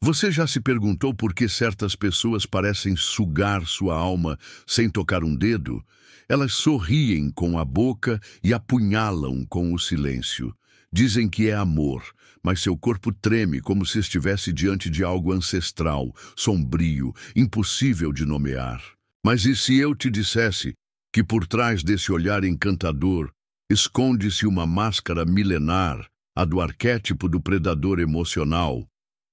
Você já se perguntou por que certas pessoas parecem sugar sua alma sem tocar um dedo? Elas sorriem com a boca e apunhalam com o silêncio. Dizem que é amor, mas seu corpo treme como se estivesse diante de algo ancestral, sombrio, impossível de nomear. Mas e se eu te dissesse que por trás desse olhar encantador esconde-se uma máscara milenar, a do arquétipo do predador emocional,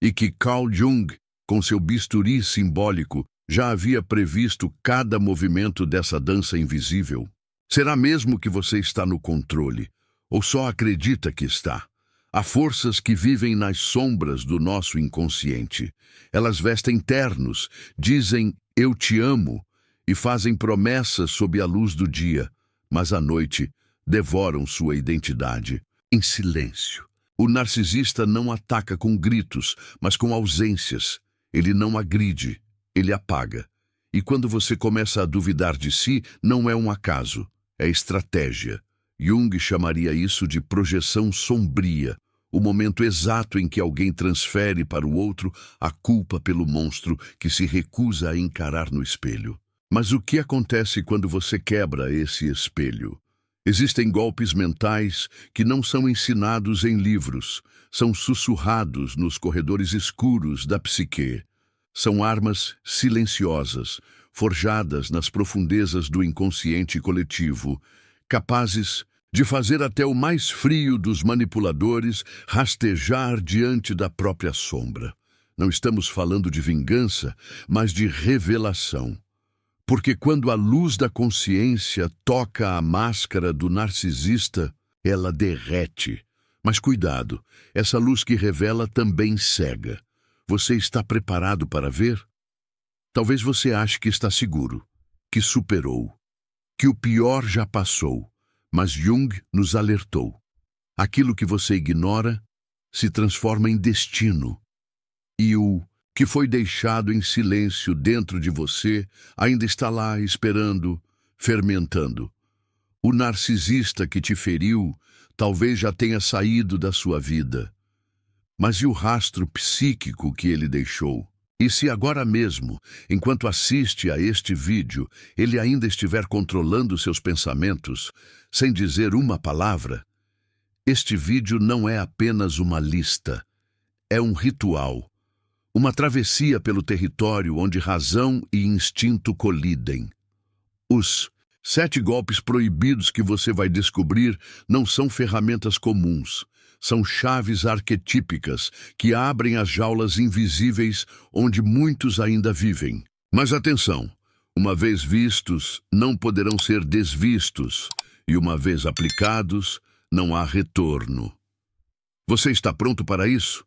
e que Carl Jung, com seu bisturi simbólico, já havia previsto cada movimento dessa dança invisível? Será mesmo que você está no controle, ou só acredita que está? Há forças que vivem nas sombras do nosso inconsciente. Elas vestem ternos, dizem "eu te amo" e fazem promessas sob a luz do dia, mas à noite devoram sua identidade em silêncio. O narcisista não ataca com gritos, mas com ausências. Ele não agride, ele apaga. E quando você começa a duvidar de si, não é um acaso, é estratégia. Jung chamaria isso de projeção sombria, o momento exato em que alguém transfere para o outro a culpa pelo monstro que se recusa a encarar no espelho. Mas o que acontece quando você quebra esse espelho? Existem golpes mentais que não são ensinados em livros, são sussurrados nos corredores escuros da psique. São armas silenciosas, forjadas nas profundezas do inconsciente coletivo, capazes de fazer até o mais frio dos manipuladores rastejar diante da própria sombra. Não estamos falando de vingança, mas de revelação. Porque quando a luz da consciência toca a máscara do narcisista, ela derrete. Mas cuidado, essa luz que revela também cega. Você está preparado para ver? Talvez você ache que está seguro, que superou, que o pior já passou, mas Jung nos alertou. Aquilo que você ignora se transforma em destino. E o que foi deixado em silêncio dentro de você ainda está lá esperando, fermentando. O narcisista que te feriu talvez já tenha saído da sua vida. Mas e o rastro psíquico que ele deixou? E se agora mesmo, enquanto assiste a este vídeo, ele ainda estiver controlando seus pensamentos, sem dizer uma palavra? Este vídeo não é apenas uma lista, é um ritual. Uma travessia pelo território onde razão e instinto colidem. Os 7 golpes proibidos que você vai descobrir não são ferramentas comuns. São chaves arquetípicas que abrem as jaulas invisíveis onde muitos ainda vivem. Mas atenção, uma vez vistos, não poderão ser desvistos. E uma vez aplicados, não há retorno. Você está pronto para isso?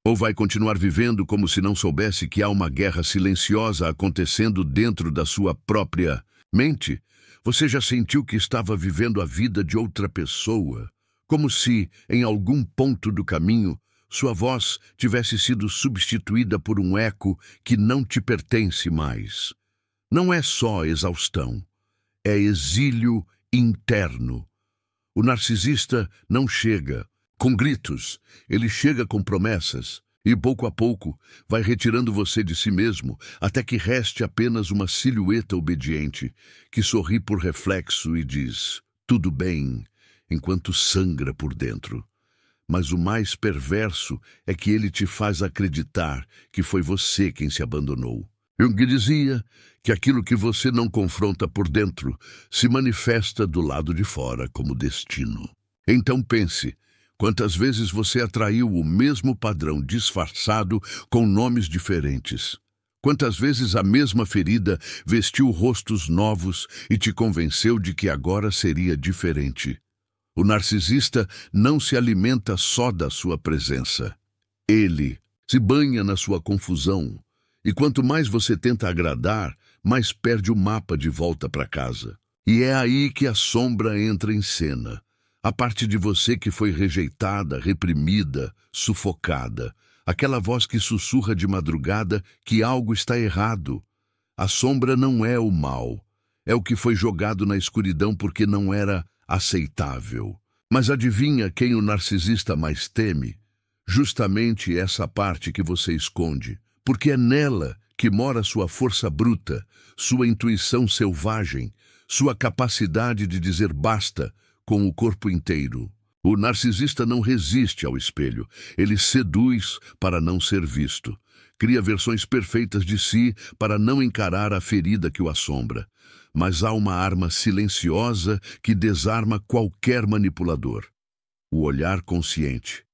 Ou vai continuar vivendo como se não soubesse que há uma guerra silenciosa acontecendo dentro da sua própria mente? Você já sentiu que estava vivendo a vida de outra pessoa? Como se, em algum ponto do caminho, sua voz tivesse sido substituída por um eco que não te pertence mais. Não é só exaustão, é exílio interno. O narcisista não chega com gritos, ele chega com promessas e, pouco a pouco, vai retirando você de si mesmo até que reste apenas uma silhueta obediente que sorri por reflexo e diz, tudo bem, enquanto sangra por dentro. Mas o mais perverso é que ele te faz acreditar que foi você quem se abandonou. Jung dizia que aquilo que você não confronta por dentro se manifesta do lado de fora como destino. Então pense, quantas vezes você atraiu o mesmo padrão disfarçado com nomes diferentes? Quantas vezes a mesma ferida vestiu rostos novos e te convenceu de que agora seria diferente? O narcisista não se alimenta só da sua presença. Ele se banha na sua confusão. E quanto mais você tenta agradar, mais perde o mapa de volta para casa. E é aí que a sombra entra em cena. A parte de você que foi rejeitada, reprimida, sufocada. Aquela voz que sussurra de madrugada que algo está errado. A sombra não é o mal. É o que foi jogado na escuridão porque não era aceitável. Mas adivinha quem o narcisista mais teme? Justamente essa parte que você esconde, porque é nela que mora sua força bruta, sua intuição selvagem, sua capacidade de dizer basta com o corpo inteiro. O narcisista não resiste ao espelho, ele seduz para não ser visto. Cria versões perfeitas de si para não encarar a ferida que o assombra. Mas há uma arma silenciosa que desarma qualquer manipulador: o olhar consciente.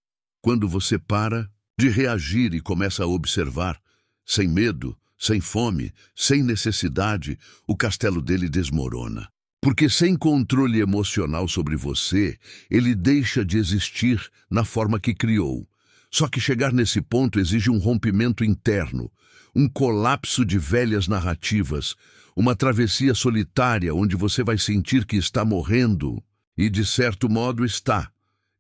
Quando você para de reagir e começa a observar, sem medo, sem fome, sem necessidade, o castelo dele desmorona. Porque sem controle emocional sobre você, ele deixa de existir na forma que criou. Só que chegar nesse ponto exige um rompimento interno, um colapso de velhas narrativas, uma travessia solitária onde você vai sentir que está morrendo. E, de certo modo, está.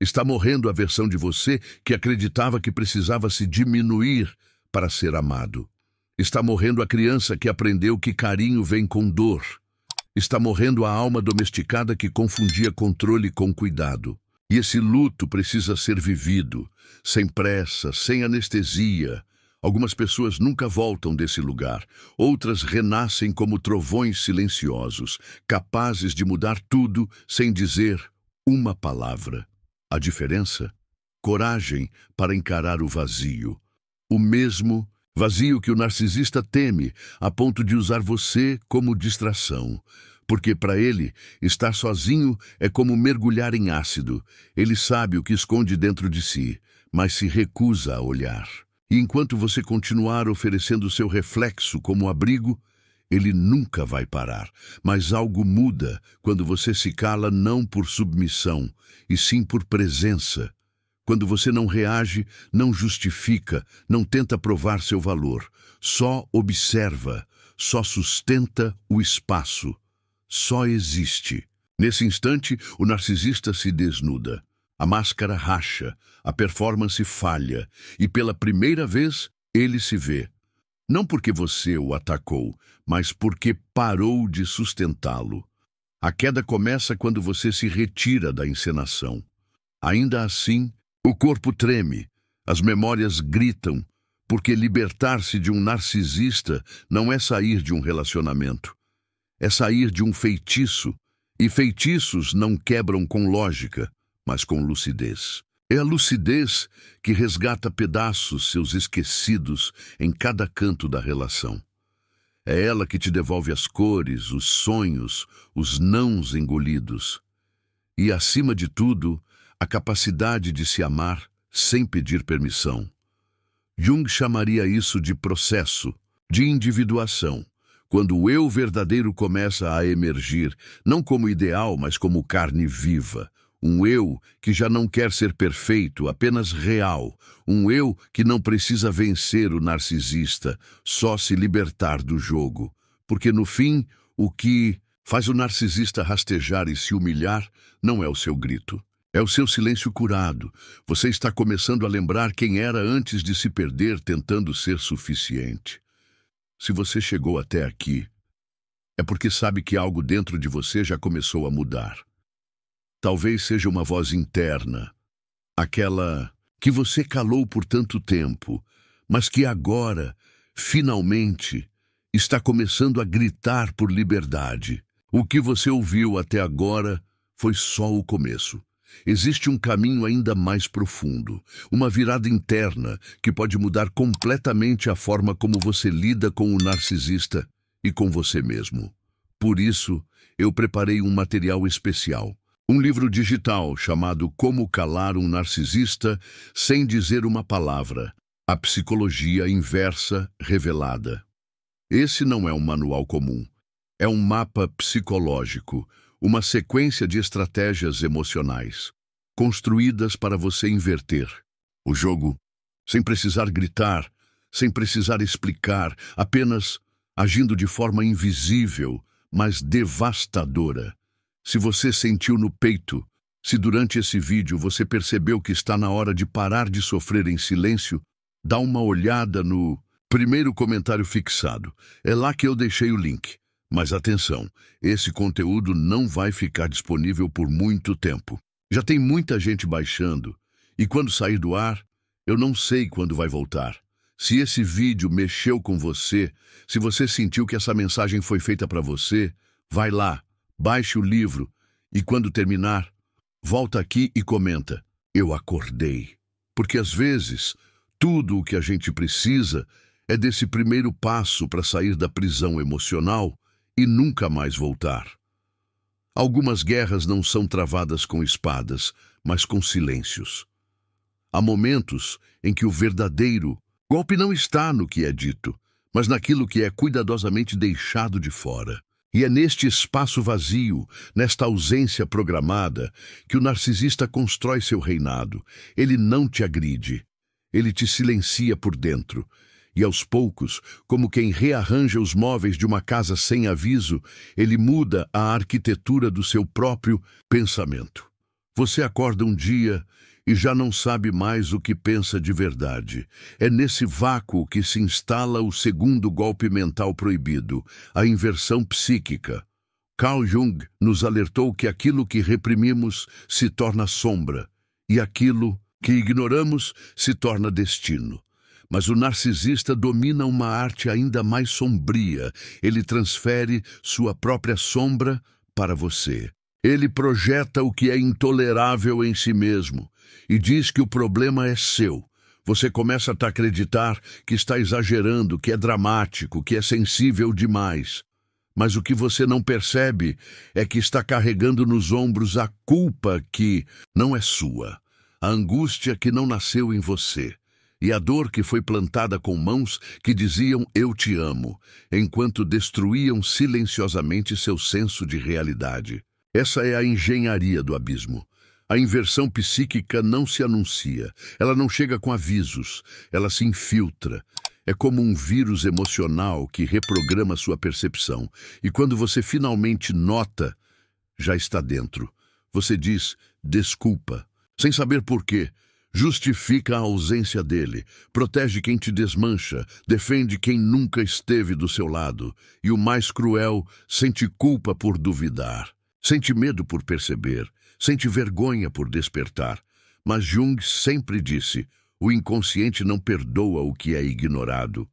Está morrendo a versão de você que acreditava que precisava se diminuir para ser amado. Está morrendo a criança que aprendeu que carinho vem com dor. Está morrendo a alma domesticada que confundia controle com cuidado. E esse luto precisa ser vivido, sem pressa, sem anestesia. Algumas pessoas nunca voltam desse lugar. Outras renascem como trovões silenciosos, capazes de mudar tudo sem dizer uma palavra. A diferença? Coragem para encarar o vazio. O mesmo vazio que o narcisista teme, a ponto de usar você como distração. Porque para ele, estar sozinho é como mergulhar em ácido. Ele sabe o que esconde dentro de si, mas se recusa a olhar. E enquanto você continuar oferecendo seu reflexo como abrigo, ele nunca vai parar. Mas algo muda quando você se cala não por submissão, e sim por presença. Quando você não reage, não justifica, não tenta provar seu valor. Só observa, só sustenta o espaço. Só existe. Nesse instante, o narcisista se desnuda. A máscara racha, a performance falha, e pela primeira vez, ele se vê. Não porque você o atacou, mas porque parou de sustentá-lo. A queda começa quando você se retira da encenação. Ainda assim, o corpo treme, as memórias gritam, porque libertar-se de um narcisista não é sair de um relacionamento. É sair de um feitiço, e feitiços não quebram com lógica, mas com lucidez. É a lucidez que resgata pedaços seus esquecidos em cada canto da relação. É ela que te devolve as cores, os sonhos, os nãos engolidos. E, acima de tudo, a capacidade de se amar sem pedir permissão. Jung chamaria isso de processo, de individuação. Quando o eu verdadeiro começa a emergir, não como ideal, mas como carne viva. Um eu que já não quer ser perfeito, apenas real. Um eu que não precisa vencer o narcisista, só se libertar do jogo. Porque, no fim, o que faz o narcisista rastejar e se humilhar não é o seu grito. É o seu silêncio curado. Você está começando a lembrar quem era antes de se perder tentando ser suficiente. Se você chegou até aqui, é porque sabe que algo dentro de você já começou a mudar. Talvez seja uma voz interna, aquela que você calou por tanto tempo, mas que agora, finalmente, está começando a gritar por liberdade. O que você ouviu até agora foi só o começo. Existe um caminho ainda mais profundo, uma virada interna que pode mudar completamente a forma como você lida com o narcisista e com você mesmo. Por isso, eu preparei um material especial, um livro digital chamado Como Calar um Narcisista Sem Dizer uma Palavra, a Psicologia Inversa Revelada. Esse não é um manual comum, é um mapa psicológico, uma sequência de estratégias emocionais, construídas para você inverter o jogo, sem precisar gritar, sem precisar explicar, apenas agindo de forma invisível, mas devastadora. Se você sentiu no peito, se durante esse vídeo você percebeu que está na hora de parar de sofrer em silêncio, dá uma olhada no primeiro comentário fixado. É lá que eu deixei o link. Mas atenção, esse conteúdo não vai ficar disponível por muito tempo. Já tem muita gente baixando, e quando sair do ar, Eu não sei quando vai voltar. Se esse vídeo mexeu com você, se você sentiu que essa mensagem foi feita para você, vai lá, baixe o livro e quando terminar, volta aqui e comenta: eu acordei. Porque às vezes, tudo o que a gente precisa é desse primeiro passo para sair da prisão emocional e nunca mais voltar. Algumas guerras não são travadas com espadas, mas com silêncios. Há momentos em que o verdadeiro golpe não está no que é dito, mas naquilo que é cuidadosamente deixado de fora. E é neste espaço vazio, nesta ausência programada, que o narcisista constrói seu reinado. Ele não te agride, ele te silencia por dentro. E aos poucos, como quem rearranja os móveis de uma casa sem aviso, ele muda a arquitetura do seu próprio pensamento. Você acorda um dia e já não sabe mais o que pensa de verdade. É nesse vácuo que se instala o segundo golpe mental proibido, a inversão psíquica. Carl Jung nos alertou que aquilo que reprimimos se torna sombra, e aquilo que ignoramos se torna destino. Mas o narcisista domina uma arte ainda mais sombria. Ele transfere sua própria sombra para você. Ele projeta o que é intolerável em si mesmo e diz que o problema é seu. Você começa a acreditar que está exagerando, que é dramático, que é sensível demais. Mas o que você não percebe é que está carregando nos ombros a culpa que não é sua, a angústia que não nasceu em você. E a dor que foi plantada com mãos que diziam "eu te amo", enquanto destruíam silenciosamente seu senso de realidade. Essa é a engenharia do abismo. A inversão psíquica não se anuncia, ela não chega com avisos, ela se infiltra. É como um vírus emocional que reprograma sua percepção. E quando você finalmente nota, já está dentro. Você diz "desculpa", sem saber por quê. Justifica a ausência dele, protege quem te desmancha, defende quem nunca esteve do seu lado. E o mais cruel, sente culpa por duvidar, sente medo por perceber, sente vergonha por despertar. Mas Jung sempre disse, o inconsciente não perdoa o que é ignorado.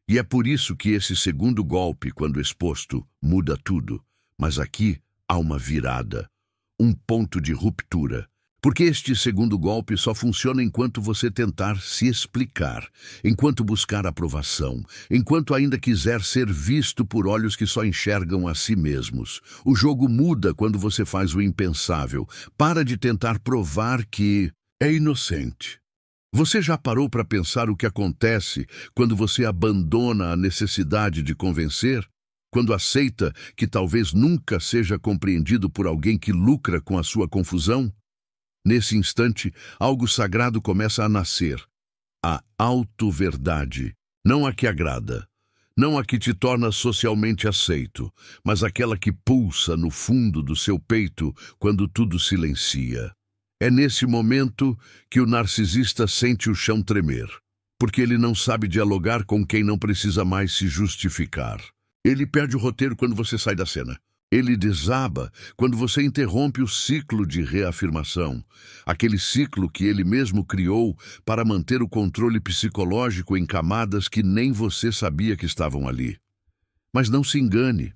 E é por isso que esse segundo golpe, quando exposto, muda tudo. Mas aqui há uma virada, um ponto de ruptura. Porque este segundo golpe só funciona enquanto você tentar se explicar, enquanto buscar aprovação, enquanto ainda quiser ser visto por olhos que só enxergam a si mesmos. O jogo muda quando você faz o impensável. Para de tentar provar que é inocente. Você já parou para pensar o que acontece quando você abandona a necessidade de convencer? Quando aceita que talvez nunca seja compreendido por alguém que lucra com a sua confusão? Nesse instante, algo sagrado começa a nascer. A auto-verdade. Não a que agrada, não a que te torna socialmente aceito, mas aquela que pulsa no fundo do seu peito quando tudo silencia. É nesse momento que o narcisista sente o chão tremer, porque ele não sabe dialogar com quem não precisa mais se justificar. Ele perde o roteiro quando você sai da cena. Ele desaba quando você interrompe o ciclo de reafirmação, aquele ciclo que ele mesmo criou para manter o controle psicológico em camadas que nem você sabia que estavam ali. Mas não se engane,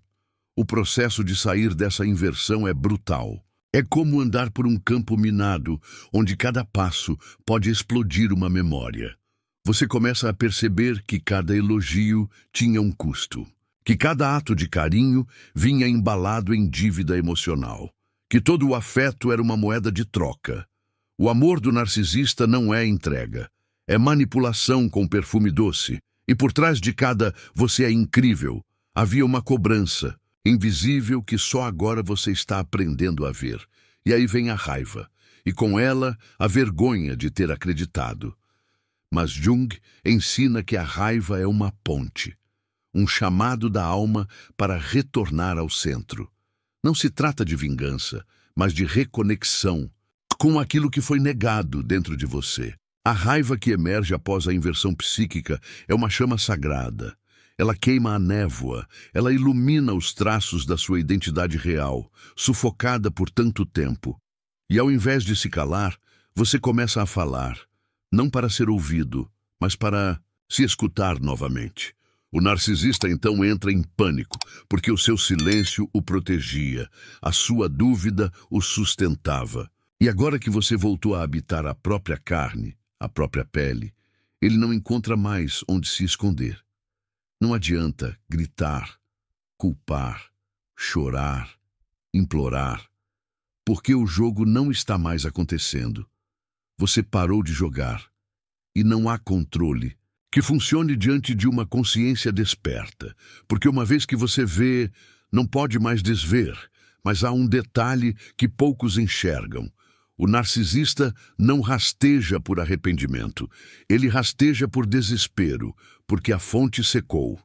o processo de sair dessa inversão é brutal. É como andar por um campo minado, onde cada passo pode explodir uma memória. Você começa a perceber que cada elogio tinha um custo. Que cada ato de carinho vinha embalado em dívida emocional, que todo o afeto era uma moeda de troca. O amor do narcisista não é entrega, é manipulação com perfume doce, e por trás de cada "você é incrível" havia uma cobrança, invisível que só agora você está aprendendo a ver. E aí vem a raiva, e com ela a vergonha de ter acreditado. Mas Jung ensina que a raiva é uma ponte. Um chamado da alma para retornar ao centro. Não se trata de vingança, mas de reconexão com aquilo que foi negado dentro de você. A raiva que emerge após a inversão psíquica é uma chama sagrada. Ela queima a névoa, ela ilumina os traços da sua identidade real, sufocada por tanto tempo. E ao invés de se calar, você começa a falar. não para ser ouvido, mas para se escutar novamente. O narcisista então entra em pânico, porque o seu silêncio o protegia, a sua dúvida o sustentava. E agora que você voltou a habitar a própria carne, a própria pele, ele não encontra mais onde se esconder. Não adianta gritar, culpar, chorar, implorar, porque o jogo não está mais acontecendo. Você parou de jogar, e não há controle que funcione diante de uma consciência desperta, porque uma vez que você vê, não pode mais desver, mas há um detalhe que poucos enxergam. O narcisista não rasteja por arrependimento, ele rasteja por desespero, porque a fonte secou.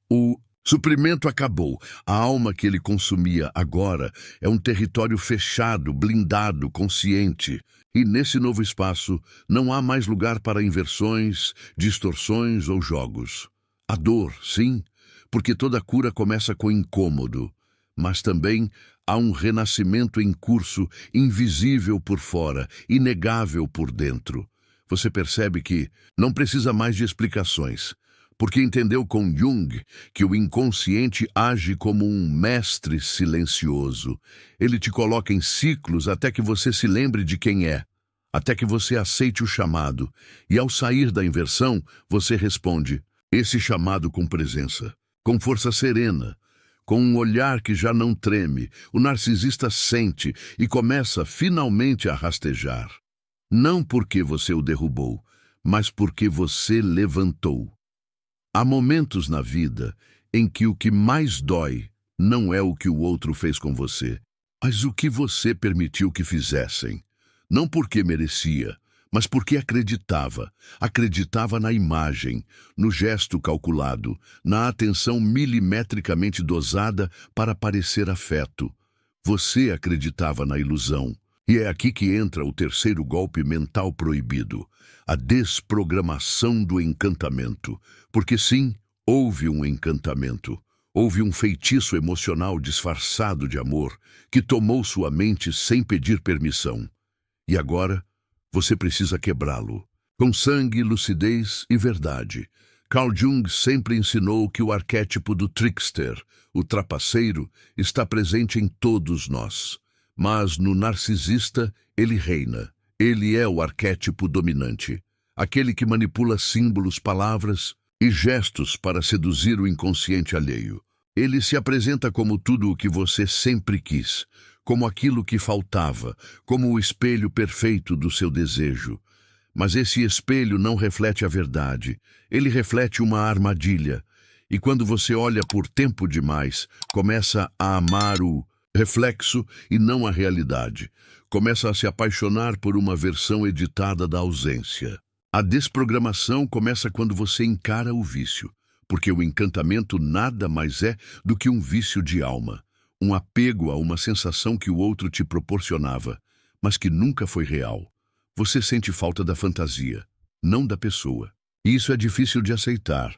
O suprimento acabou. A alma que ele consumia agora é um território fechado, blindado, consciente. E nesse novo espaço não há mais lugar para inversões, distorções ou jogos. Há dor, sim, porque toda cura começa com incômodo, mas também há um renascimento em curso, invisível por fora, inegável por dentro. Você percebe que não precisa mais de explicações, porque entendeu com Jung que o inconsciente age como um mestre silencioso. Ele te coloca em ciclos até que você se lembre de quem é, até que você aceite o chamado. E ao sair da inversão, você responde esse chamado com presença, com força serena, com um olhar que já não treme. O narcisista sente e começa finalmente a rastejar. Não porque você o derrubou, mas porque você levantou. Há momentos na vida em que o que mais dói não é o que o outro fez com você, mas o que você permitiu que fizessem. Não porque merecia, mas porque acreditava. Acreditava na imagem, no gesto calculado, na atenção milimetricamente dosada para parecer afeto. Você acreditava na ilusão. E é aqui que entra o terceiro golpe mental proibido, a desprogramação do encantamento. Porque sim, houve um encantamento, houve um feitiço emocional disfarçado de amor que tomou sua mente sem pedir permissão. E agora, você precisa quebrá-lo, com sangue, lucidez e verdade. Carl Jung sempre ensinou que o arquétipo do trickster, o trapaceiro, está presente em todos nós. Mas no narcisista, ele reina. Ele é o arquétipo dominante, aquele que manipula símbolos, palavras e gestos para seduzir o inconsciente alheio. Ele se apresenta como tudo o que você sempre quis, como aquilo que faltava, como o espelho perfeito do seu desejo. Mas esse espelho não reflete a verdade, ele reflete uma armadilha. E quando você olha por tempo demais, começa a amar o reflexo e não a realidade. Começa a se apaixonar por uma versão editada da ausência. A desprogramação começa quando você encara o vício, porque o encantamento nada mais é do que um vício de alma, um apego a uma sensação que o outro te proporcionava, mas que nunca foi real. Você sente falta da fantasia, não da pessoa. E isso é difícil de aceitar,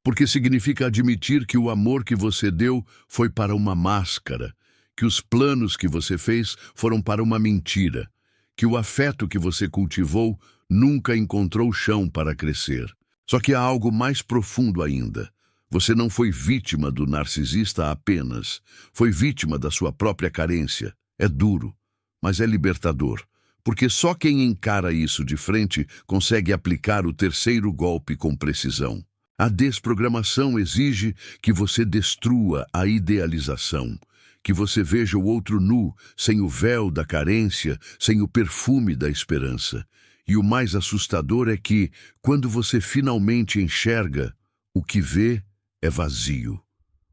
porque significa admitir que o amor que você deu foi para uma máscara, que os planos que você fez foram para uma mentira, que o afeto que você cultivou nunca encontrou chão para crescer. Só que há algo mais profundo ainda. Você não foi vítima do narcisista apenas, foi vítima da sua própria carência. É duro, mas é libertador, porque só quem encara isso de frente consegue aplicar o terceiro golpe com precisão. A desprogramação exige que você destrua a idealização, que você veja o outro nu, sem o véu da carência, sem o perfume da esperança. E o mais assustador é que, quando você finalmente enxerga, o que vê é vazio.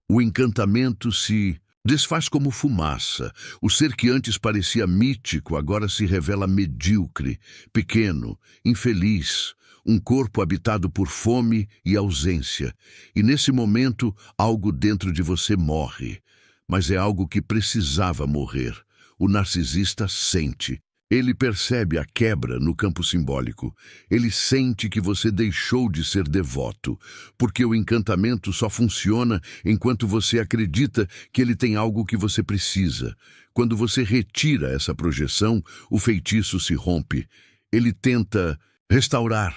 O encantamento se desfaz como fumaça. O ser que antes parecia mítico agora se revela medíocre, pequeno, infeliz, um corpo habitado por fome e ausência. E nesse momento, algo dentro de você morre. Mas é algo que precisava morrer. O narcisista sente. Ele percebe a quebra no campo simbólico. Ele sente que você deixou de ser devoto, porque o encantamento só funciona enquanto você acredita que ele tem algo que você precisa. Quando você retira essa projeção, o feitiço se rompe. Ele tenta restaurar,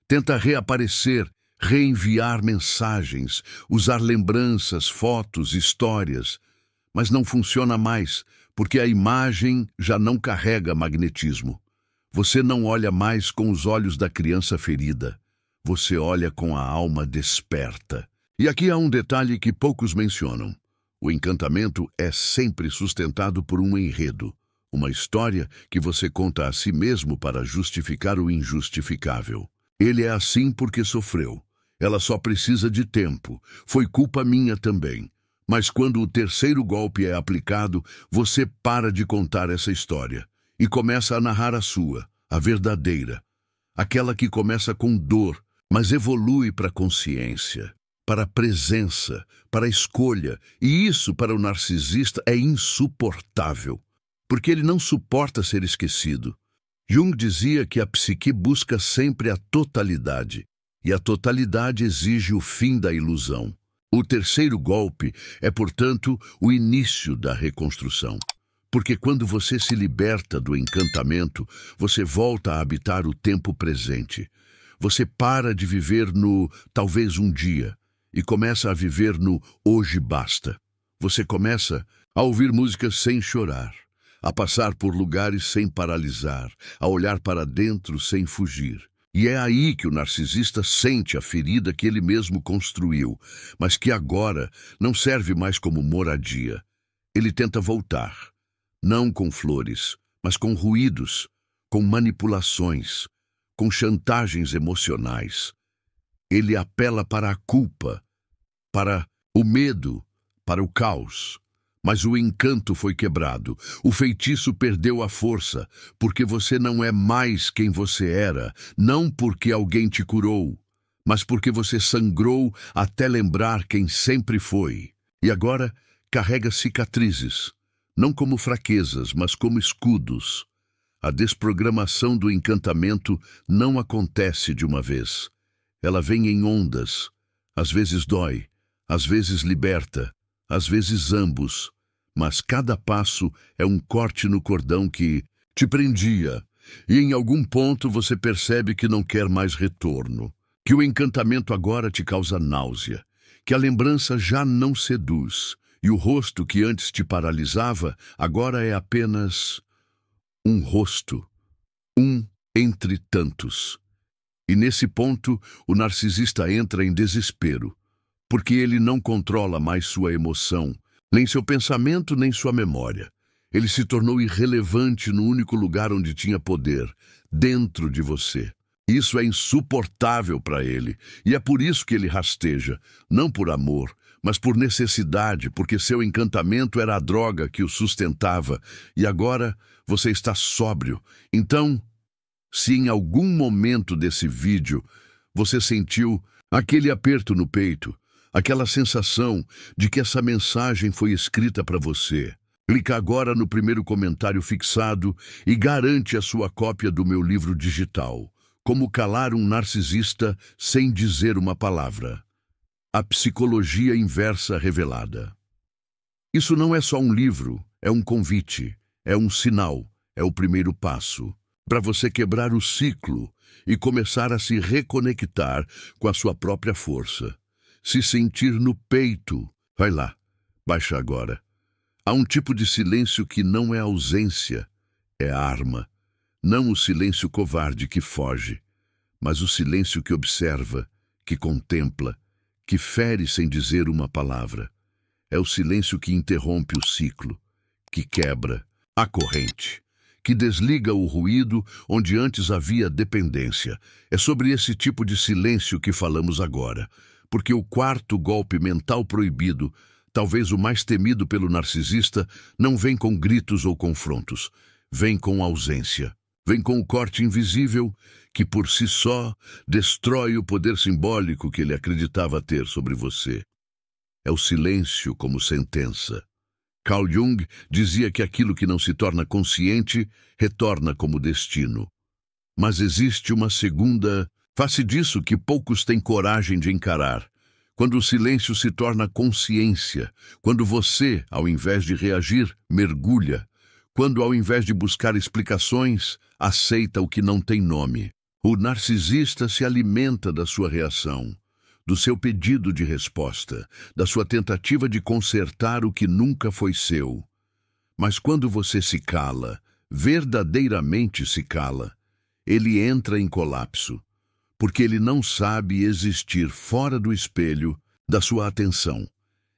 tenta reaparecer, reenviar mensagens, usar lembranças, fotos, histórias, mas não funciona mais, porque a imagem já não carrega magnetismo. Você não olha mais com os olhos da criança ferida. Você olha com a alma desperta. E aqui há um detalhe que poucos mencionam. O encantamento é sempre sustentado por um enredo, uma história que você conta a si mesmo para justificar o injustificável. Ele é assim porque sofreu. Ela só precisa de tempo. Foi culpa minha também. Mas quando o terceiro golpe é aplicado, você para de contar essa história e começa a narrar a sua, a verdadeira. Aquela que começa com dor, mas evolui para a consciência, para a presença, para a escolha. E isso, para o narcisista, é insuportável, porque ele não suporta ser esquecido. Jung dizia que a psique busca sempre a totalidade, e a totalidade exige o fim da ilusão. O terceiro golpe é, portanto, o início da reconstrução. Porque quando você se liberta do encantamento, você volta a habitar o tempo presente. Você para de viver no talvez um dia e começa a viver no hoje basta. Você começa a ouvir músicas sem chorar, a passar por lugares sem paralisar, a olhar para dentro sem fugir. E é aí que o narcisista sente a ferida que ele mesmo construiu, mas que agora não serve mais como moradia. Ele tenta voltar, não com flores, mas com ruídos, com manipulações, com chantagens emocionais. Ele apela para a culpa, para o medo, para o caos. Mas o encanto foi quebrado, o feitiço perdeu a força, porque você não é mais quem você era, não porque alguém te curou, mas porque você sangrou até lembrar quem sempre foi. E agora carrega cicatrizes, não como fraquezas, mas como escudos. A desprogramação do encantamento não acontece de uma vez. Ela vem em ondas, às vezes dói, às vezes liberta, às vezes ambos, mas cada passo é um corte no cordão que te prendia, e em algum ponto você percebe que não quer mais retorno, que o encantamento agora te causa náusea, que a lembrança já não seduz, e o rosto que antes te paralisava agora é apenas um rosto, um entre tantos. E nesse ponto o narcisista entra em desespero, porque ele não controla mais sua emoção, nem seu pensamento, nem sua memória. Ele se tornou irrelevante no único lugar onde tinha poder, dentro de você. Isso é insuportável para ele, e é por isso que ele rasteja, não por amor, mas por necessidade, porque seu encantamento era a droga que o sustentava, e agora você está sóbrio. Então, se em algum momento desse vídeo você sentiu aquele aperto no peito, aquela sensação de que essa mensagem foi escrita para você, clica agora no primeiro comentário fixado e garante a sua cópia do meu livro digital, Como Calar um Narcisista Sem Dizer uma Palavra. A Psicologia Inversa Revelada. Isso não é só um livro, é um convite, é um sinal, é o primeiro passo para você quebrar o ciclo e começar a se reconectar com a sua própria força. Se sentir no peito. Vai lá, baixa agora. Há um tipo de silêncio que não é ausência, é arma. Não o silêncio covarde que foge, mas o silêncio que observa, que contempla, que fere sem dizer uma palavra. É o silêncio que interrompe o ciclo, que quebra a corrente, que desliga o ruído onde antes havia dependência. É sobre esse tipo de silêncio que falamos agora. Porque o quarto golpe mental proibido, talvez o mais temido pelo narcisista, não vem com gritos ou confrontos. Vem com ausência. Vem com o corte invisível que, por si só, destrói o poder simbólico que ele acreditava ter sobre você. É o silêncio como sentença. Carl Jung dizia que aquilo que não se torna consciente retorna como destino. Mas existe uma segunda face disso que poucos têm coragem de encarar. Quando o silêncio se torna consciência, quando você, ao invés de reagir, mergulha, quando ao invés de buscar explicações, aceita o que não tem nome. O narcisista se alimenta da sua reação, do seu pedido de resposta, da sua tentativa de consertar o que nunca foi seu. Mas quando você se cala, verdadeiramente se cala, ele entra em colapso, porque ele não sabe existir fora do espelho da sua atenção.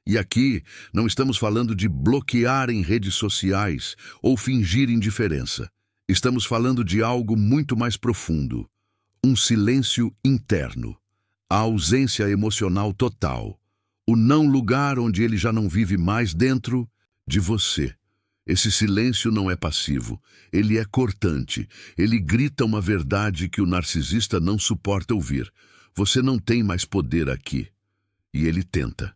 E aqui não estamos falando de bloquear em redes sociais ou fingir indiferença. Estamos falando de algo muito mais profundo, um silêncio interno, a ausência emocional total, o não lugar onde ele já não vive mais dentro de você. Esse silêncio não é passivo, ele é cortante, ele grita uma verdade que o narcisista não suporta ouvir. Você não tem mais poder aqui. E ele tenta.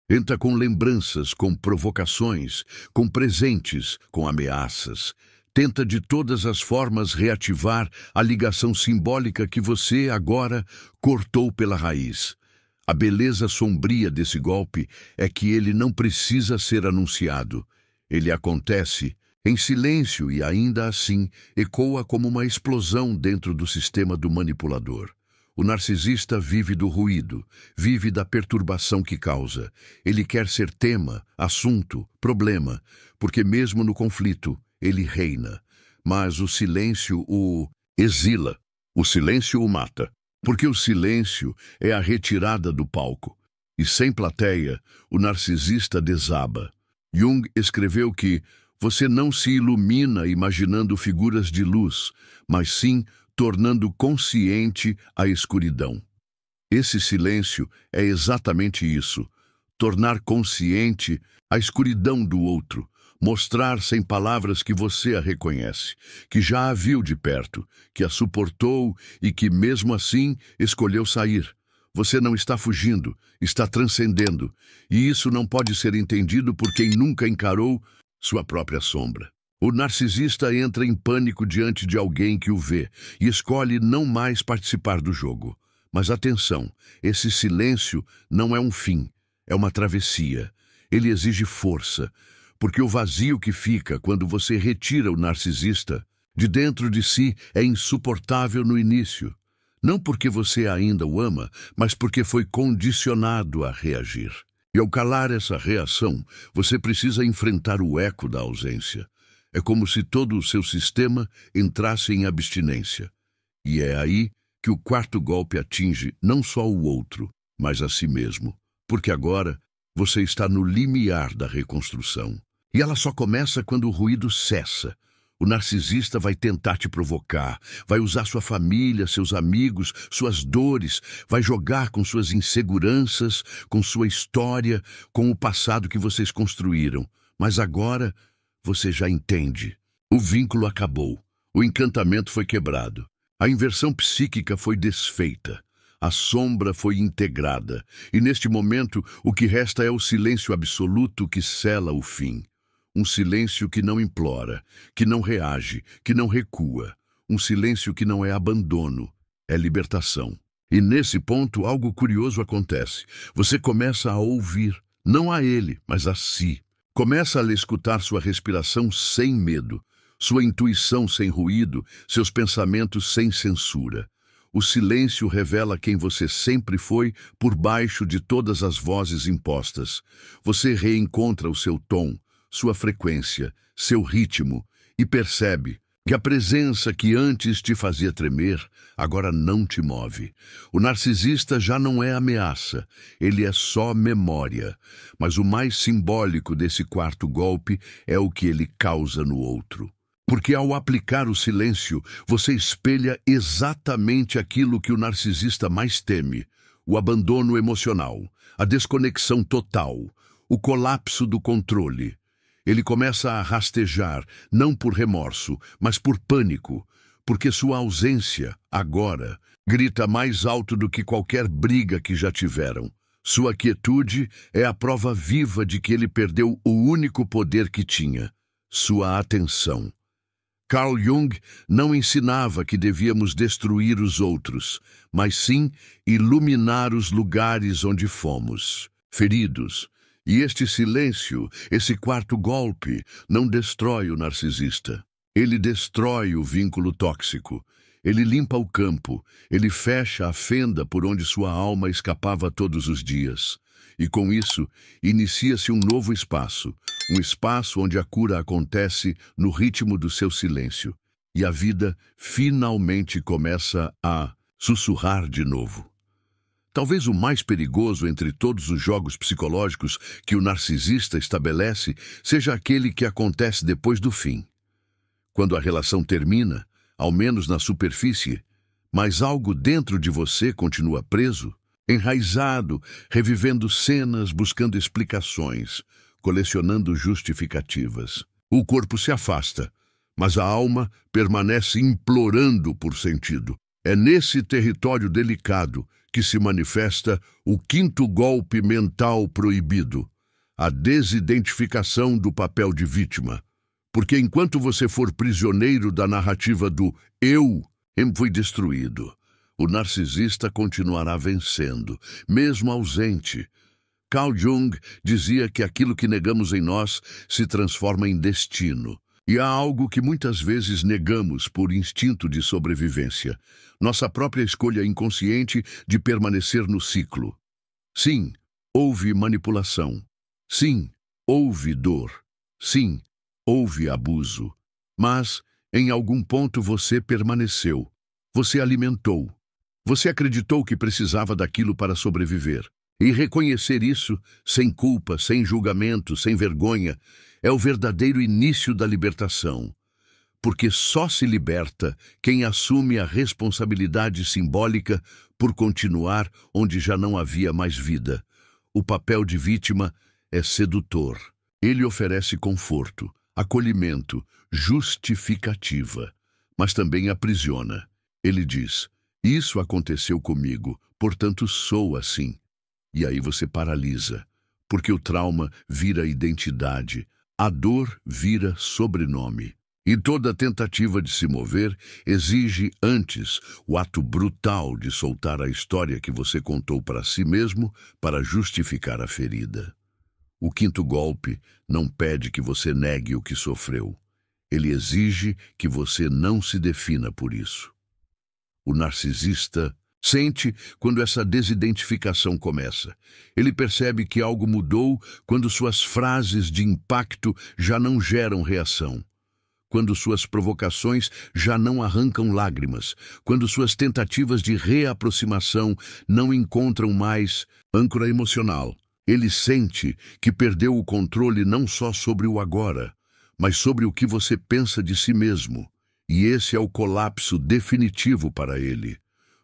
Tenta com lembranças, com provocações, com presentes, com ameaças. Tenta de todas as formas reativar a ligação simbólica que você agora cortou pela raiz. A beleza sombria desse golpe é que ele não precisa ser anunciado. Ele acontece em silêncio e ainda assim ecoa como uma explosão dentro do sistema do manipulador. O narcisista vive do ruído, vive da perturbação que causa. Ele quer ser tema, assunto, problema, porque mesmo no conflito, ele reina. Mas o silêncio o exila, o silêncio o mata, porque o silêncio é a retirada do palco. E sem plateia, o narcisista desaba. Jung escreveu que você não se ilumina imaginando figuras de luz, mas sim tornando consciente a escuridão. Esse silêncio é exatamente isso, tornar consciente a escuridão do outro, mostrar sem palavras que você a reconhece, que já a viu de perto, que a suportou e que mesmo assim escolheu sair. Você não está fugindo, está transcendendo, e isso não pode ser entendido por quem nunca encarou sua própria sombra. O narcisista entra em pânico diante de alguém que o vê e escolhe não mais participar do jogo. Mas atenção, esse silêncio não é um fim, é uma travessia. Ele exige força, porque o vazio que fica quando você retira o narcisista de dentro de si é insuportável no início. Não porque você ainda o ama, mas porque foi condicionado a reagir. E ao calar essa reação, você precisa enfrentar o eco da ausência. É como se todo o seu sistema entrasse em abstinência. E é aí que o quarto golpe atinge não só o outro, mas a si mesmo. Porque agora você está no limiar da reconstrução. E ela só começa quando o ruído cessa. O narcisista vai tentar te provocar, vai usar sua família, seus amigos, suas dores, vai jogar com suas inseguranças, com sua história, com o passado que vocês construíram. Mas agora você já entende. O vínculo acabou, o encantamento foi quebrado, a inversão psíquica foi desfeita, a sombra foi integrada, e neste momento o que resta é o silêncio absoluto que sela o fim. Um silêncio que não implora, que não reage, que não recua. Um silêncio que não é abandono, é libertação. E nesse ponto algo curioso acontece. Você começa a ouvir, não a ele, mas a si. Começa a lhe escutar sua respiração sem medo, sua intuição sem ruído, seus pensamentos sem censura. O silêncio revela quem você sempre foi por baixo de todas as vozes impostas. Você reencontra o seu tom, sua frequência, seu ritmo, e percebe que a presença que antes te fazia tremer, agora não te move. O narcisista já não é ameaça, ele é só memória. Mas o mais simbólico desse quarto golpe é o que ele causa no outro. Porque ao aplicar o silêncio, você espelha exatamente aquilo que o narcisista mais teme: o abandono emocional, a desconexão total, o colapso do controle. Ele começa a rastejar, não por remorso, mas por pânico, porque sua ausência, agora, grita mais alto do que qualquer briga que já tiveram. Sua quietude é a prova viva de que ele perdeu o único poder que tinha: sua atenção. Carl Jung não ensinava que devíamos destruir os outros, mas sim iluminar os lugares onde fomos feridos. E este silêncio, esse quarto golpe, não destrói o narcisista. Ele destrói o vínculo tóxico. Ele limpa o campo, ele fecha a fenda por onde sua alma escapava todos os dias. E com isso, inicia-se um novo espaço, um espaço onde a cura acontece no ritmo do seu silêncio. E a vida finalmente começa a sussurrar de novo. Talvez o mais perigoso entre todos os jogos psicológicos que o narcisista estabelece seja aquele que acontece depois do fim. Quando a relação termina, ao menos na superfície, mas algo dentro de você continua preso, enraizado, revivendo cenas, buscando explicações, colecionando justificativas. O corpo se afasta, mas a alma permanece implorando por sentido. É nesse território delicado que se manifesta o quinto golpe mental proibido, a desidentificação do papel de vítima. Porque enquanto você for prisioneiro da narrativa do eu fui destruído, o narcisista continuará vencendo, mesmo ausente. Carl Jung dizia que aquilo que negamos em nós se transforma em destino. E há algo que muitas vezes negamos por instinto de sobrevivência, nossa própria escolha inconsciente de permanecer no ciclo. Sim, houve manipulação. Sim, houve dor. Sim, houve abuso. Mas, em algum ponto você permaneceu. Você alimentou. Você acreditou que precisava daquilo para sobreviver. E reconhecer isso, sem culpa, sem julgamento, sem vergonha, é o verdadeiro início da libertação. Porque só se liberta quem assume a responsabilidade simbólica por continuar onde já não havia mais vida. O papel de vítima é sedutor. Ele oferece conforto, acolhimento, justificativa, mas também aprisiona. Ele diz: isso aconteceu comigo, portanto sou assim. E aí você paralisa, porque o trauma vira identidade, a dor vira sobrenome. E toda tentativa de se mover exige antes o ato brutal de soltar a história que você contou para si mesmo para justificar a ferida. O quinto golpe não pede que você negue o que sofreu. Ele exige que você não se defina por isso. O narcisista sente quando essa desidentificação começa. Ele percebe que algo mudou quando suas frases de impacto já não geram reação. Quando suas provocações já não arrancam lágrimas, quando suas tentativas de reaproximação não encontram mais âncora emocional. Ele sente que perdeu o controle não só sobre o agora, mas sobre o que você pensa de si mesmo. E esse é o colapso definitivo para ele.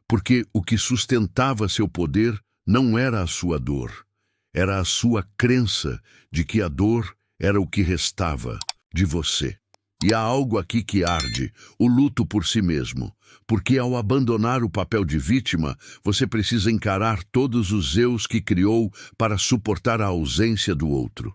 Porque o que sustentava seu poder não era a sua dor, era a sua crença de que a dor era o que restava de você. E há algo aqui que arde, o luto por si mesmo, porque ao abandonar o papel de vítima, você precisa encarar todos os eus que criou para suportar a ausência do outro.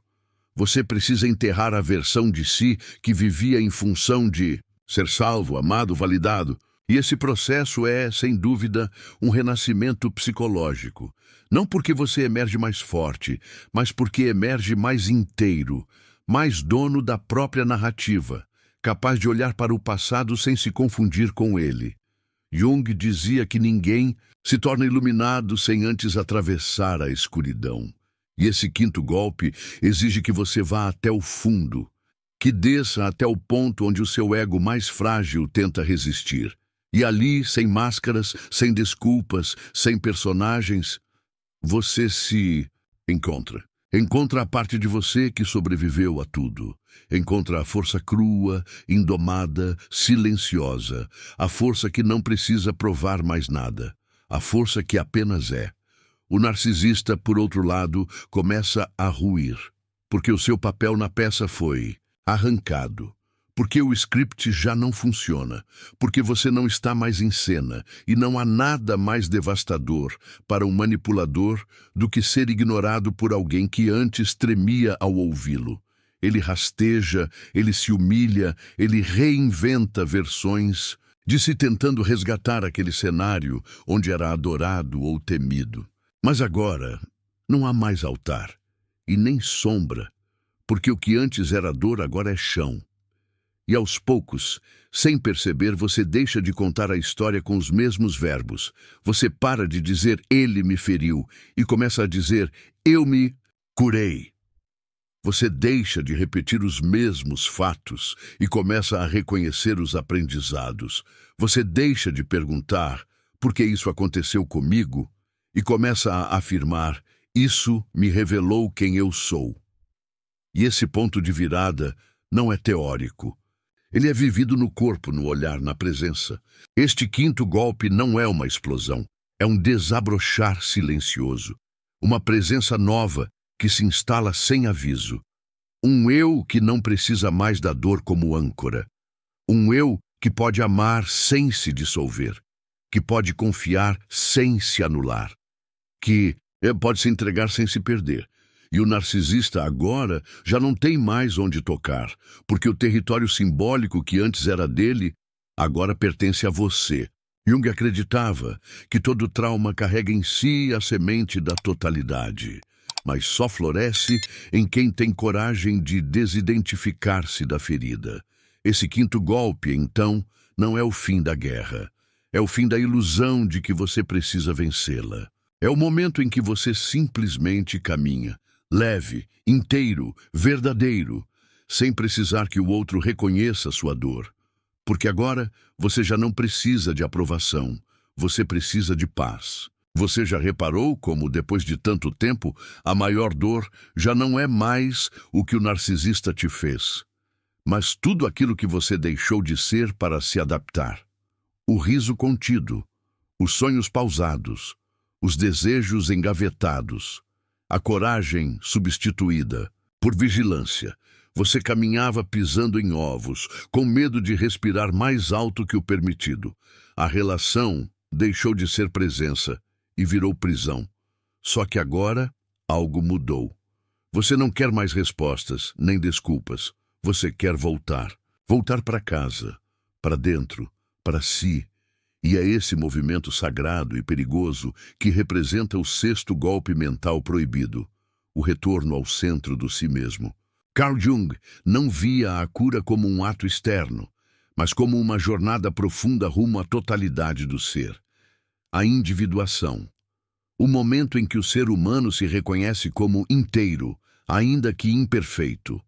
Você precisa enterrar a versão de si que vivia em função de ser salvo, amado, validado. E esse processo é, sem dúvida, um renascimento psicológico. Não porque você emerge mais forte, mas porque emerge mais inteiro, mais dono da própria narrativa, capaz de olhar para o passado sem se confundir com ele. Jung dizia que ninguém se torna iluminado sem antes atravessar a escuridão. E esse quinto golpe exige que você vá até o fundo, que desça até o ponto onde o seu ego mais frágil tenta resistir. E ali, sem máscaras, sem desculpas, sem personagens, você se encontra. Encontra a parte de você que sobreviveu a tudo. Encontra a força crua, indomada, silenciosa. A força que não precisa provar mais nada. A força que apenas é. O narcisista, por outro lado, começa a ruir. Porque o seu papel na peça foi arrancado. Porque o script já não funciona, porque você não está mais em cena, e não há nada mais devastador para um manipulador do que ser ignorado por alguém que antes tremia ao ouvi-lo. Ele rasteja, ele se humilha, ele reinventa versões de si tentando resgatar aquele cenário onde era adorado ou temido. Mas agora não há mais altar, e nem sombra, porque o que antes era dor agora é chão. E aos poucos, sem perceber, você deixa de contar a história com os mesmos verbos. Você para de dizer ele me feriu e começa a dizer eu me curei. Você deixa de repetir os mesmos fatos e começa a reconhecer os aprendizados. Você deixa de perguntar por que isso aconteceu comigo e começa a afirmar isso me revelou quem eu sou. E esse ponto de virada não é teórico. Ele é vivido no corpo, no olhar, na presença. Este quinto golpe não é uma explosão, é um desabrochar silencioso. Uma presença nova que se instala sem aviso. Um eu que não precisa mais da dor como âncora. Um eu que pode amar sem se dissolver. Que pode confiar sem se anular. Que pode se entregar sem se perder. E o narcisista agora já não tem mais onde tocar, porque o território simbólico que antes era dele, agora pertence a você. Jung acreditava que todo trauma carrega em si a semente da totalidade, mas só floresce em quem tem coragem de desidentificar-se da ferida. Esse quinto golpe, então, não é o fim da guerra. É o fim da ilusão de que você precisa vencê-la. É o momento em que você simplesmente caminha, leve, inteiro, verdadeiro, sem precisar que o outro reconheça sua dor. Porque agora você já não precisa de aprovação, você precisa de paz. Você já reparou como, depois de tanto tempo, a maior dor já não é mais o que o narcisista te fez, mas tudo aquilo que você deixou de ser para se adaptar. O riso contido, os sonhos pausados, os desejos engavetados, a coragem substituída por vigilância. Você caminhava pisando em ovos, com medo de respirar mais alto que o permitido. A relação deixou de ser presença e virou prisão. Só que agora algo mudou. Você não quer mais respostas, nem desculpas. Você quer voltar. Voltar para casa, para dentro, para si. E é esse movimento sagrado e perigoso que representa o sexto golpe mental proibido, o retorno ao centro do si mesmo. Carl Jung não via a cura como um ato externo, mas como uma jornada profunda rumo à totalidade do ser. A individuação. O momento em que o ser humano se reconhece como inteiro, ainda que imperfeito.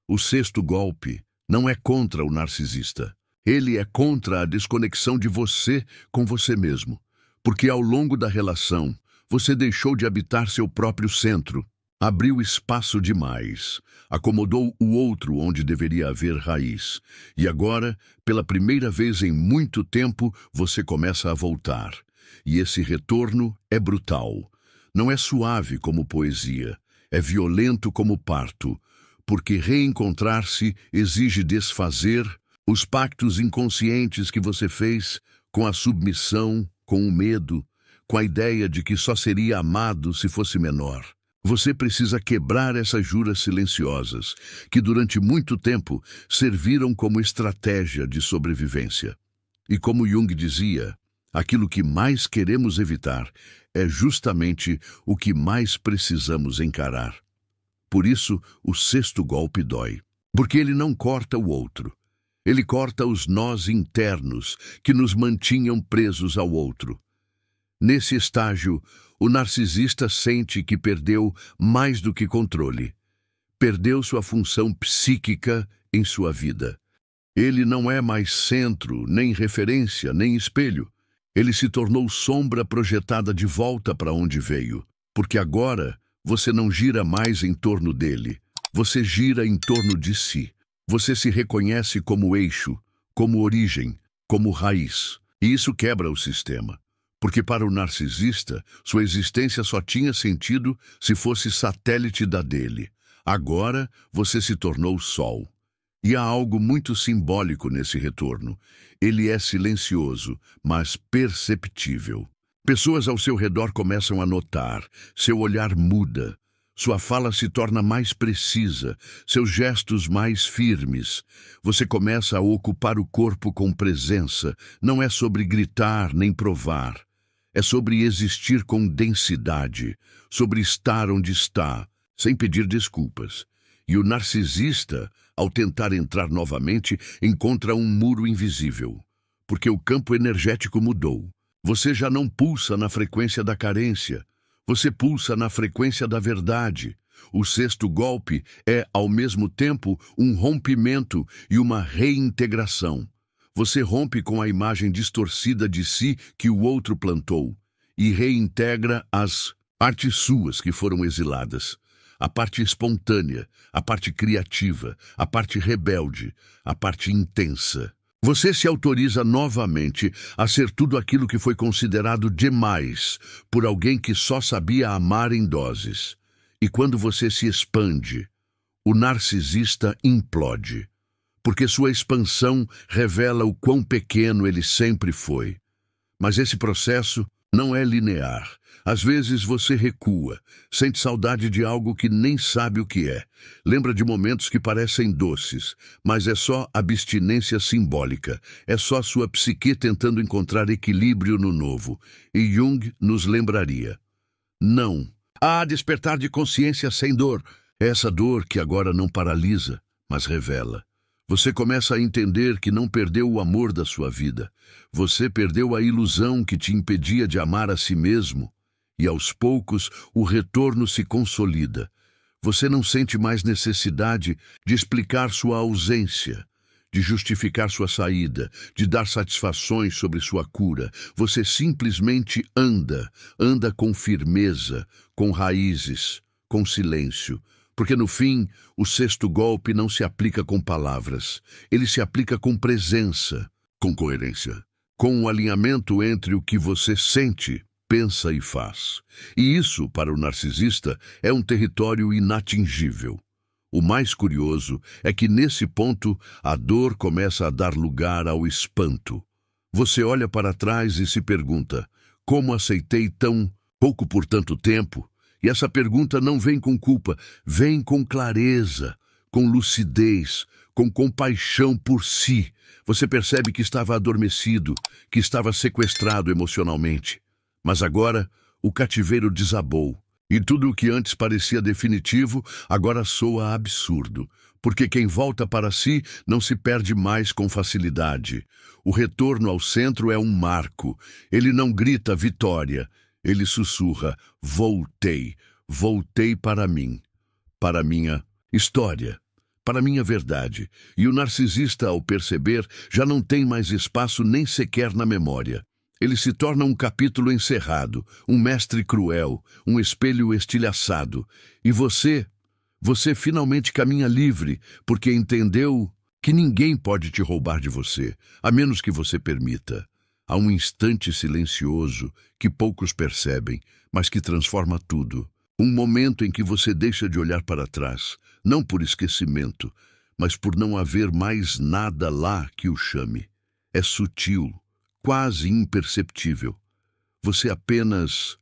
O sexto golpe não é contra o narcisista. Ele é contra a desconexão de você com você mesmo, porque ao longo da relação, você deixou de habitar seu próprio centro, abriu espaço demais, acomodou o outro onde deveria haver raiz, e agora, pela primeira vez em muito tempo, você começa a voltar. E esse retorno é brutal. Não é suave como poesia, é violento como parto, porque reencontrar-se exige desfazer os pactos inconscientes que você fez com a submissão, com o medo, com a ideia de que só seria amado se fosse menor. Você precisa quebrar essas juras silenciosas, que durante muito tempo serviram como estratégia de sobrevivência. E como Jung dizia, aquilo que mais queremos evitar é justamente o que mais precisamos encarar. Por isso, o sexto golpe dói, porque ele não corta o outro. Ele corta os nós internos que nos mantinham presos ao outro. Nesse estágio, o narcisista sente que perdeu mais do que controle. Perdeu sua função psíquica em sua vida. Ele não é mais centro, nem referência, nem espelho. Ele se tornou sombra projetada de volta para onde veio, porque agora você não gira mais em torno dele, você gira em torno de si. Você se reconhece como eixo, como origem, como raiz. E isso quebra o sistema. Porque para o narcisista, sua existência só tinha sentido se fosse satélite da dele. Agora, você se tornou sol. E há algo muito simbólico nesse retorno. Ele é silencioso, mas perceptível. Pessoas ao seu redor começam a notar. Seu olhar muda. Sua fala se torna mais precisa, seus gestos mais firmes. Você começa a ocupar o corpo com presença. Não é sobre gritar nem provar. É sobre existir com densidade, sobre estar onde está, sem pedir desculpas. E o narcisista, ao tentar entrar novamente, encontra um muro invisível. Porque o campo energético mudou. Você já não pulsa na frequência da carência. Você pulsa na frequência da verdade. O sexto golpe é, ao mesmo tempo, um rompimento e uma reintegração. Você rompe com a imagem distorcida de si que o outro plantou e reintegra as partes suas que foram exiladas. A parte espontânea, a parte criativa, a parte rebelde, a parte intensa. Você se autoriza novamente a ser tudo aquilo que foi considerado demais por alguém que só sabia amar em doses. E quando você se expande, o narcisista implode, porque sua expansão revela o quão pequeno ele sempre foi. Mas esse processo não é linear. Às vezes você recua, sente saudade de algo que nem sabe o que é. Lembra de momentos que parecem doces, mas é só abstinência simbólica. É só sua psique tentando encontrar equilíbrio no novo. E Jung nos lembraria: não há despertar de consciência sem dor. É essa dor que agora não paralisa, mas revela. Você começa a entender que não perdeu o amor da sua vida. Você perdeu a ilusão que te impedia de amar a si mesmo. E aos poucos o retorno se consolida. Você não sente mais necessidade de explicar sua ausência, de justificar sua saída, de dar satisfações sobre sua cura. Você simplesmente anda com firmeza, com raízes, com silêncio. Porque no fim, o sexto golpe não se aplica com palavras. Ele se aplica com presença, com coerência, com um alinhamento entre o que você sente, pensa e faz. E isso, para o narcisista, é um território inatingível. O mais curioso é que, nesse ponto, a dor começa a dar lugar ao espanto. Você olha para trás e se pergunta: como aceitei tão pouco por tanto tempo? E essa pergunta não vem com culpa, vem com clareza, com lucidez, com compaixão por si. Você percebe que estava adormecido, que estava sequestrado emocionalmente. Mas agora o cativeiro desabou. E tudo o que antes parecia definitivo, agora soa absurdo. Porque quem volta para si não se perde mais com facilidade. O retorno ao centro é um marco. Ele não grita vitória. Ele sussurra: voltei, voltei para mim, para minha história, para minha verdade. E o narcisista, ao perceber, já não tem mais espaço nem sequer na memória. Ele se torna um capítulo encerrado, um mestre cruel, um espelho estilhaçado. E você finalmente caminha livre, porque entendeu que ninguém pode te roubar de você, a menos que você permita. Há um instante silencioso que poucos percebem, mas que transforma tudo. Um momento em que você deixa de olhar para trás, não por esquecimento, mas por não haver mais nada lá que o chame. É sutil, quase imperceptível. Você apenas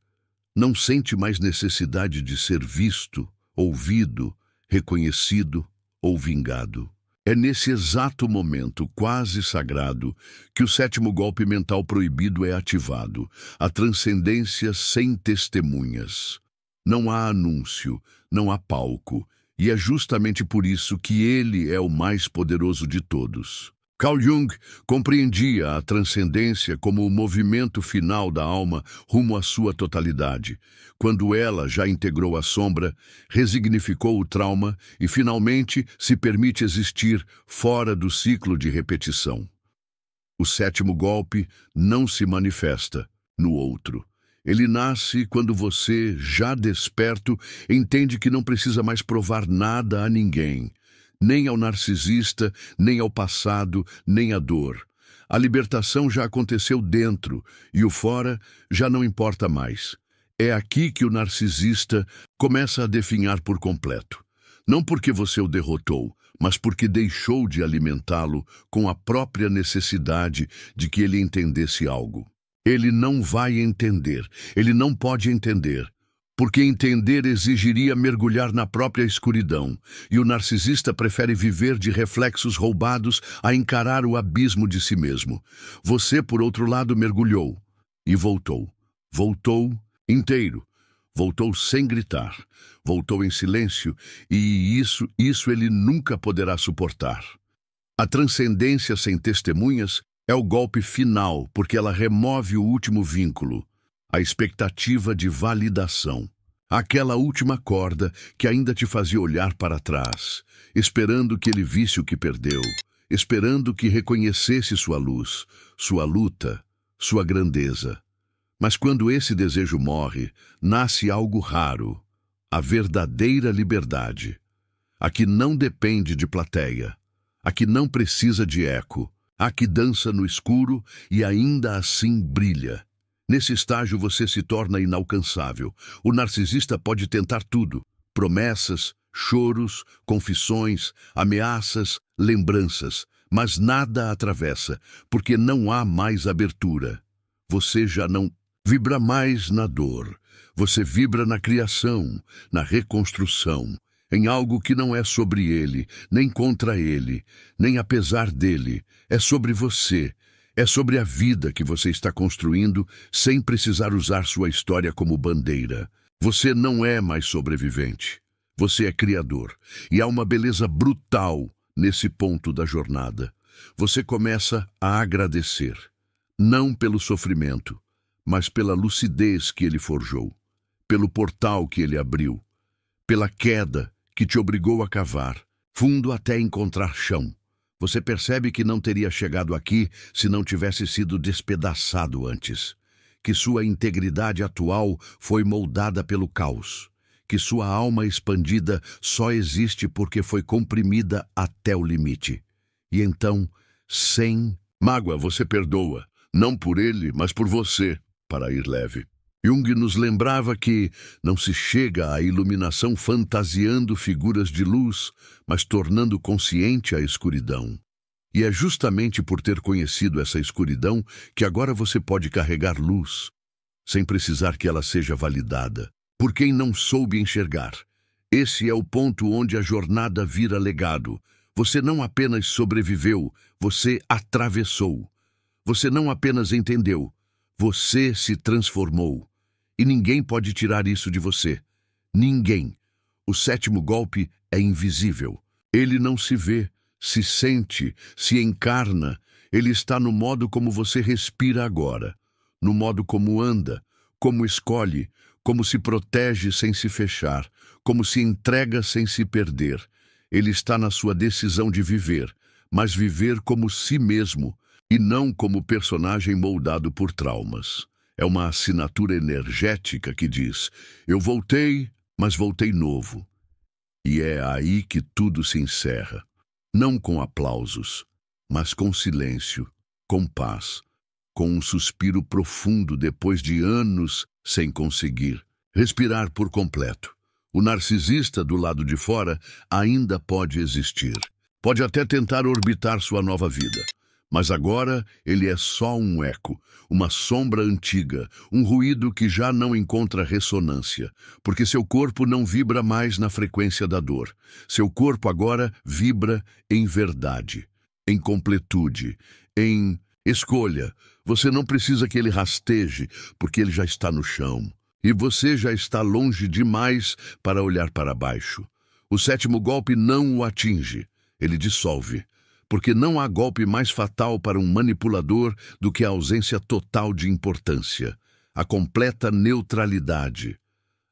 não sente mais necessidade de ser visto, ouvido, reconhecido ou vingado. É nesse exato momento, quase sagrado, que o sétimo golpe mental proibido é ativado, a transcendência sem testemunhas. Não há anúncio, não há palco, e é justamente por isso que ele é o mais poderoso de todos. Carl Jung compreendia a transcendência como o movimento final da alma rumo à sua totalidade, quando ela já integrou a sombra, resignificou o trauma e finalmente se permite existir fora do ciclo de repetição. O sétimo golpe não se manifesta no outro. Ele nasce quando você, já desperto, entende que não precisa mais provar nada a ninguém. Nem ao narcisista, nem ao passado, nem à dor. A libertação já aconteceu dentro e o fora já não importa mais. É aqui que o narcisista começa a definhar por completo. Não porque você o derrotou, mas porque deixou de alimentá-lo com a própria necessidade de que ele entendesse algo. Ele não vai entender, ele não pode entender. Porque entender exigiria mergulhar na própria escuridão, e o narcisista prefere viver de reflexos roubados a encarar o abismo de si mesmo. Você, por outro lado, mergulhou e voltou. Voltou inteiro. voltou sem gritar, voltou em silêncio, e isso ele nunca poderá suportar. A transcendência sem testemunhas é o golpe final, porque ela remove o último vínculo, a expectativa de validação. Aquela última corda que ainda te fazia olhar para trás, esperando que ele visse o que perdeu, esperando que reconhecesse sua luz, sua luta, sua grandeza. Mas quando esse desejo morre, nasce algo raro, a verdadeira liberdade, a que não depende de plateia, a que não precisa de eco, a que dança no escuro e ainda assim brilha. Nesse estágio você se torna inalcançável. O narcisista pode tentar tudo: promessas, choros, confissões, ameaças, lembranças, mas nada a atravessa, porque não há mais abertura. Você já não vibra mais na dor. Você vibra na criação, na reconstrução, em algo que não é sobre ele, nem contra ele, nem apesar dele. É sobre você. É sobre a vida que você está construindo sem precisar usar sua história como bandeira. Você não é mais sobrevivente. Você é criador. E há uma beleza brutal nesse ponto da jornada. Você começa a agradecer, não pelo sofrimento, mas pela lucidez que ele forjou, pelo portal que ele abriu, pela queda que te obrigou a cavar, fundo até encontrar chão. Você percebe que não teria chegado aqui se não tivesse sido despedaçado antes, que sua integridade atual foi moldada pelo caos, que sua alma expandida só existe porque foi comprimida até o limite. E então, sem mágoa, você perdoa, não por ele, mas por você, para ir leve. Jung nos lembrava que não se chega à iluminação fantasiando figuras de luz, mas tornando consciente a escuridão. E é justamente por ter conhecido essa escuridão que agora você pode carregar luz, sem precisar que ela seja validada, por quem não soube enxergar. Esse é o ponto onde a jornada vira legado. Você não apenas sobreviveu, você atravessou. Você não apenas entendeu, você se transformou. E ninguém pode tirar isso de você. Ninguém. O sétimo golpe é invisível. Ele não se vê, se sente, se encarna. Ele está no modo como você respira agora, no modo como anda, como escolhe, como se protege sem se fechar, como se entrega sem se perder. Ele está na sua decisão de viver, mas viver como si mesmo e não como personagem moldado por traumas. É uma assinatura energética que diz: eu voltei, mas voltei novo. E é aí que tudo se encerra. Não com aplausos, mas com silêncio, com paz, com um suspiro profundo depois de anos sem conseguir respirar por completo. O narcisista do lado de fora ainda pode existir. Pode até tentar orbitar sua nova vida. Mas agora ele é só um eco, uma sombra antiga, um ruído que já não encontra ressonância, porque seu corpo não vibra mais na frequência da dor. Seu corpo agora vibra em verdade, em completude, em escolha. Você não precisa que ele rasteje, porque ele já está no chão. E você já está longe demais para olhar para baixo. O sétimo golpe não o atinge, ele dissolve. Porque não há golpe mais fatal para um manipulador do que a ausência total de importância, a completa neutralidade,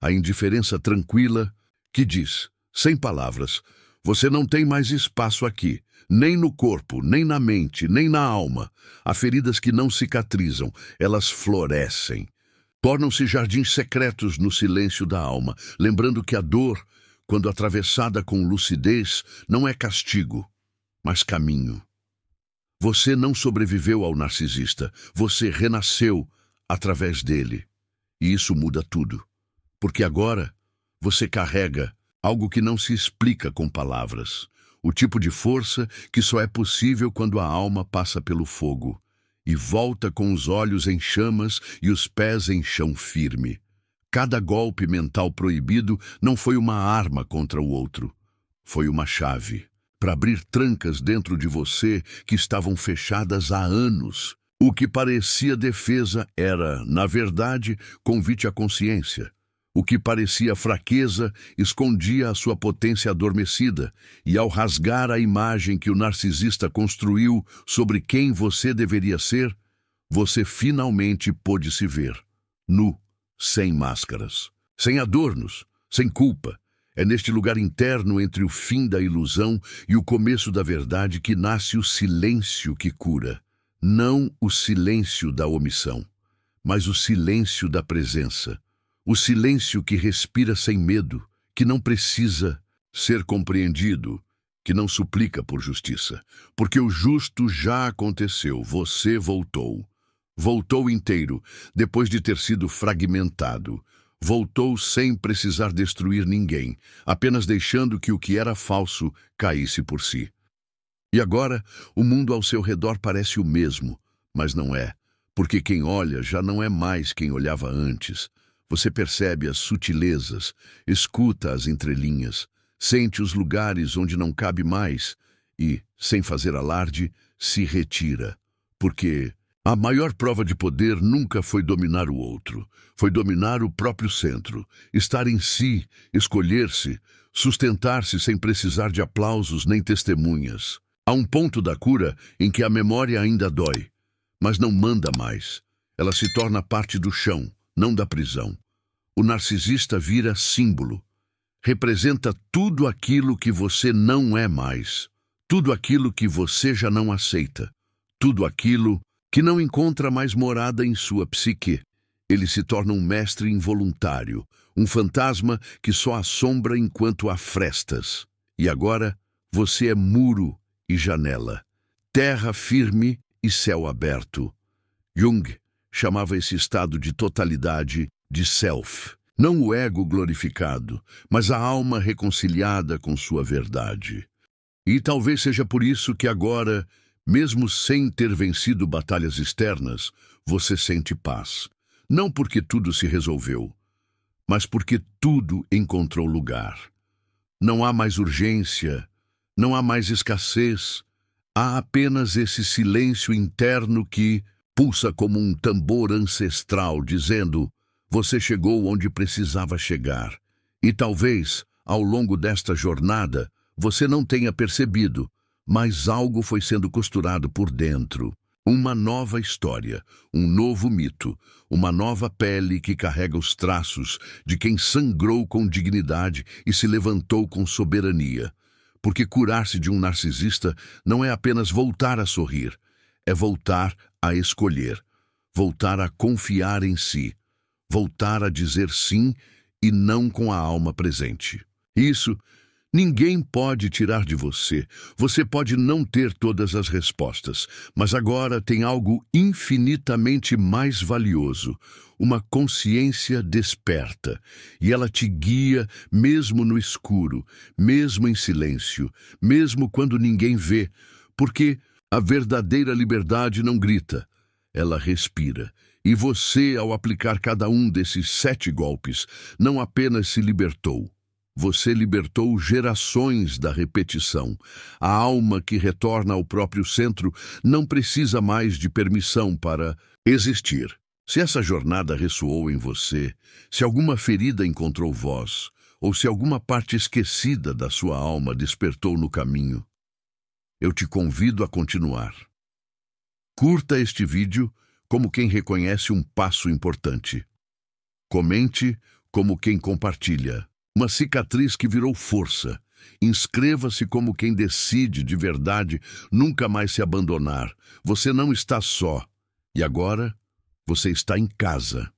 a indiferença tranquila que diz, sem palavras: você não tem mais espaço aqui, nem no corpo, nem na mente, nem na alma. Há feridas que não cicatrizam, elas florescem. Tornam-se jardins secretos no silêncio da alma, lembrando que a dor, quando atravessada com lucidez, não é castigo, mas caminho. Você não sobreviveu ao narcisista, você renasceu através dele. E isso muda tudo, porque agora você carrega algo que não se explica com palavras, o tipo de força que só é possível quando a alma passa pelo fogo e volta com os olhos em chamas e os pés em chão firme. Cada golpe mental proibido não foi uma arma contra o outro, foi uma chave para abrir trancas dentro de você que estavam fechadas há anos. O que parecia defesa era, na verdade, convite à consciência. O que parecia fraqueza escondia a sua potência adormecida, e ao rasgar a imagem que o narcisista construiu sobre quem você deveria ser, você finalmente pôde se ver, nu, sem máscaras, sem adornos, sem culpa. É neste lugar interno entre o fim da ilusão e o começo da verdade que nasce o silêncio que cura. Não o silêncio da omissão, mas o silêncio da presença. O silêncio que respira sem medo, que não precisa ser compreendido, que não suplica por justiça. Porque o justo já aconteceu, você voltou. Voltou inteiro, depois de ter sido fragmentado. Voltou sem precisar destruir ninguém, apenas deixando que o que era falso caísse por si. E agora, o mundo ao seu redor parece o mesmo, mas não é, porque quem olha já não é mais quem olhava antes. Você percebe as sutilezas, escuta as entrelinhas, sente os lugares onde não cabe mais e, sem fazer alarde, se retira. Porque a maior prova de poder nunca foi dominar o outro, foi dominar o próprio centro, estar em si, escolher-se, sustentar-se sem precisar de aplausos nem testemunhas. Há um ponto da cura em que a memória ainda dói, mas não manda mais. Ela se torna parte do chão, não da prisão. O narcisista vira símbolo. Representa tudo aquilo que você não é mais, tudo aquilo que você já não aceita, tudo aquilo que não encontra mais morada em sua psique. Ele se torna um mestre involuntário, um fantasma que só assombra enquanto há frestas. E agora, você é muro e janela, terra firme e céu aberto. Jung chamava esse estado de totalidade de self. Não o ego glorificado, mas a alma reconciliada com sua verdade. E talvez seja por isso que agora, mesmo sem ter vencido batalhas externas, você sente paz. Não porque tudo se resolveu, mas porque tudo encontrou lugar. Não há mais urgência, não há mais escassez, há apenas esse silêncio interno que pulsa como um tambor ancestral, dizendo: você chegou onde precisava chegar. E talvez, ao longo desta jornada, você não tenha percebido, mas algo foi sendo costurado por dentro. Uma nova história, um novo mito, uma nova pele que carrega os traços de quem sangrou com dignidade e se levantou com soberania. Porque curar-se de um narcisista não é apenas voltar a sorrir, é voltar a escolher, voltar a confiar em si, voltar a dizer sim e não com a alma presente. Isso ninguém pode tirar de você. Você pode não ter todas as respostas, mas agora tem algo infinitamente mais valioso, uma consciência desperta, e ela te guia mesmo no escuro, mesmo em silêncio, mesmo quando ninguém vê, porque a verdadeira liberdade não grita, ela respira. E você, ao aplicar cada um desses 7 golpes, não apenas se libertou, você libertou gerações da repetição. A alma que retorna ao próprio centro não precisa mais de permissão para existir. Se essa jornada ressoou em você, se alguma ferida encontrou voz, ou se alguma parte esquecida da sua alma despertou no caminho, eu te convido a continuar. Curta este vídeo como quem reconhece um passo importante. Comente como quem compartilha uma cicatriz que virou força. Inscreva-se como quem decide de verdade nunca mais se abandonar. Você não está só. E agora, você está em casa.